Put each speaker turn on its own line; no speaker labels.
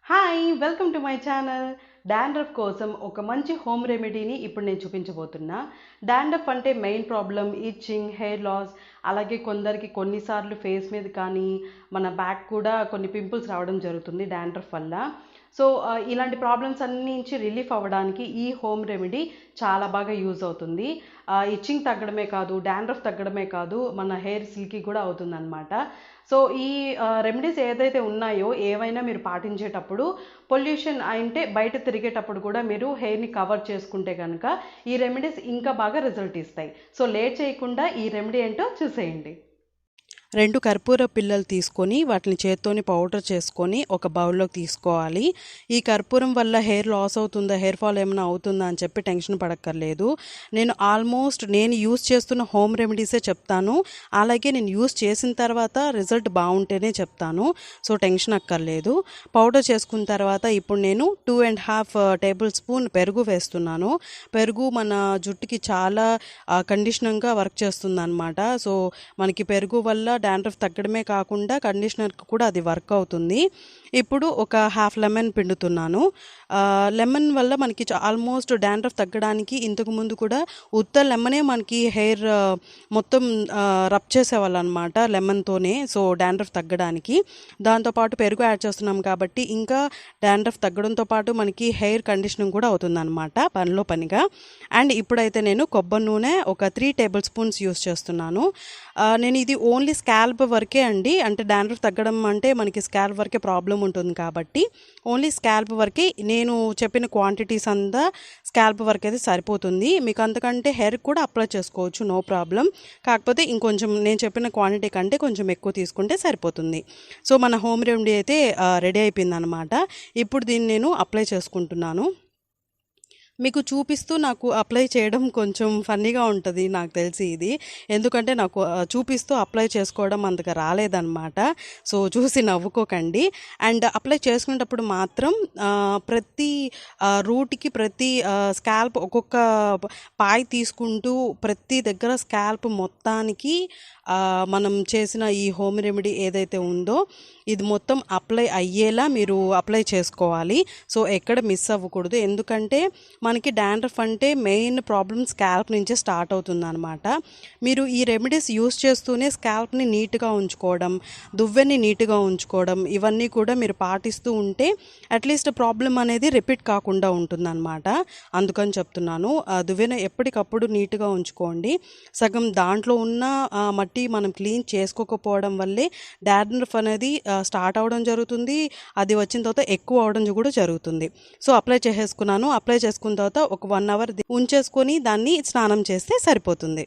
Hi welcome to my channel. Dandruff కోసం ఒక మంచి హోమ్ రెమెడీని ఇప్పుడు నేను చూపించబోతున్నా. డాండ్రఫ్ అంటే main problem itching, hair loss, అలాగే కొందరికి కొన్నిసార్లు ఫేస్ మీద కానీ మన బ్యాక్ కూడా కొన్ని పింపుల్స్ రావడం జరుగుతుంది డాండ్రఫ్ వల్ల. సో ఇలాంటి ప్రాబ్లమ్స్ అన్ని నుంచి రిలీఫ్ అవ్వడానికి ఈ హోమ్ రెమెడీ చాలా బాగా యూజ్ అవుతుంది. ఇచ్చింగ్ తగ్గడమే కాదు, డాండ్రఫ్ తగ్గడమే కాదు, మన హెయిర్ సిల్కీ కూడా అవుతుందన్నమాట. సో ఈ రెమెడీస్ ఏదైతే ఉన్నాయో ఏవైనా మీరు పాటించేటప్పుడు పొల్యూషన్ అంటే బయట తిరిగేటప్పుడు కూడా మీరు హెయిర్ని కవర్ చేసుకుంటే కనుక ఈ రెమెడీస్ ఇంకా బాగా రిజల్ట్ ఇస్తాయి. సో లేట్ చేయకుండా ఈ రెమెడీ ఏంటో చూసేయండి.
2 కర్పూర పిల్లలు తీసుకొని వాటిని చేత్తోని పౌడర్ చేసుకొని ఒక బౌల్లోకి తీసుకోవాలి. ఈ కర్పూరం వల్ల హెయిర్ లాస్ అవుతుందా, హెయిర్ ఫాల్ ఏమైనా అవుతుందా అని చెప్పి టెన్షన్ పడక్కర్లేదు. నేను యూస్ చేస్తున్న హోమ్ రెమెడీసే చెప్తాను. అలాగే నేను యూస్ చేసిన తర్వాత రిజల్ట్ బాగుంటేనే చెప్తాను. సో టెన్షన్ అక్కర్లేదు. పౌడర్ చేసుకున్న తర్వాత ఇప్పుడు నేను 2.5 టేబుల్ స్పూన్ పెరుగు వేస్తున్నాను. పెరుగు మన జుట్టుకి చాలా కండిషనింగ్గా వర్క్ చేస్తుంది అనమాట. సో మనకి పెరుగు వల్ల డాండ్రఫ్ తగ్గడమే కాకుండా కండిషనర్కి కూడా అది వర్క్ అవుతుంది. ఇప్పుడు ఒక హాఫ్ లెమన్ పిండుతున్నాను. లెమన్ వల్ల మనకి ఆల్మోస్ట్ డాండ్రఫ్ తగ్గడానికి ఇంతకుముందు కూడా ఉత్త లెమనే మనకి హెయిర్ మొత్తం రబ్ చేసేవాళ్ళు అనమాట లెమన్తోనే. సో డాండ్రఫ్ తగ్గడానికి దాంతోపాటు పెరుగు యాడ్ చేస్తున్నాం కాబట్టి ఇంకా డాండ్రఫ్ తగ్గడంతో పాటు మనకి హెయిర్ కండిషనింగ్ కూడా అవుతుంది అనమాట పనిలో పనిగా. అండ్ ఇప్పుడైతే నేను కొబ్బరి నూనె ఒక 3 టేబుల్ స్పూన్స్ యూస్ చేస్తున్నాను. నేను ఇది ఓన్లీ స్కాల్ప్ వరకే అండి, అంటే డాండ్రఫ్ తగ్గడం అంటే మనకి స్కాల్ప్ వరకే ప్రాబ్లం ఉంటుంది కాబట్టి ఓన్లీ స్కాల్ప్ వరకే నేను చెప్పిన క్వాంటిటీస్ అంతా స్కాల్ప్ వరకు అయితే సరిపోతుంది. మీకు అంతకంటే హెయిర్ కూడా అప్లై చేసుకోవచ్చు, నో ప్రాబ్లం. కాకపోతే ఇంకొంచెం నేను చెప్పిన క్వాంటిటీ కంటే కొంచెం ఎక్కువ తీసుకుంటే సరిపోతుంది. సో మన హోమ్ రెమెడీ అయితే రెడీ అయిపోయింది అనమాట. ఇప్పుడు దీన్ని నేను అప్లై చేసుకుంటున్నాను. మీకు చూపిస్తూ నాకు అప్లై చేయడం కొంచెం ఫన్నీగా ఉంటుంది నాకు తెలిసి ఇది, ఎందుకంటే నాకు చూపిస్తూ అప్లై చేసుకోవడం అంతగా రాలేదన్నమాట. సో చూసి నవ్వుకోకండి. అండ్ అప్లై చేసుకునేటప్పుడు మాత్రం ప్రతి రూట్కి ప్రతి స్కాల్ప్ ఒక్కొక్క పాయ్ తీసుకుంటూ ప్రతి దగ్గర స్కాల్ప్ మొత్తానికి మనం చేసిన ఈ హోమ్ రెమెడీ ఏదైతే ఉందో ఇది మొత్తం అప్లై అయ్యేలా మీరు అప్లై చేసుకోవాలి. సో ఎక్కడ మిస్ అవ్వకూడదు, ఎందుకంటే మనకి డాండ్రఫ్ అంటే మెయిన్ ప్రాబ్లమ్ స్కాల్ప్ నుంచే స్టార్ట్ అవుతుందన్నమాట. మీరు ఈ రెమెడీస్ యూస్ చేస్తూనే స్కాల్ప్ని నీట్గా ఉంచుకోవడం, దువ్వెని నీట్గా ఉంచుకోవడం ఇవన్నీ కూడా మీరు పాటిస్తూ ఉంటే అట్లీస్ట్ ప్రాబ్లం అనేది రిపీట్ కాకుండా ఉంటుందన్నమాట. అందుకని చెప్తున్నాను, దువ్వెన ఎప్పటికప్పుడు నీట్గా ఉంచుకోండి. సగం దాంట్లో ఉన్న మట్టి మనం క్లీన్ చేసుకోకపోవడం వల్లే డాండ్రఫ్ అనేది స్టార్ట్ అవడం జరుగుతుంది. అది వచ్చిన తర్వాత ఎక్కువ అవడం కూడా జరుగుతుంది. సో అప్లై చేసేసుకున్నాను. అప్లై చేసుకున్న తర్వాత ఒక 1 అవర్ ఉంచేసుకొని దాన్ని స్నానం చేస్తే సరిపోతుంది.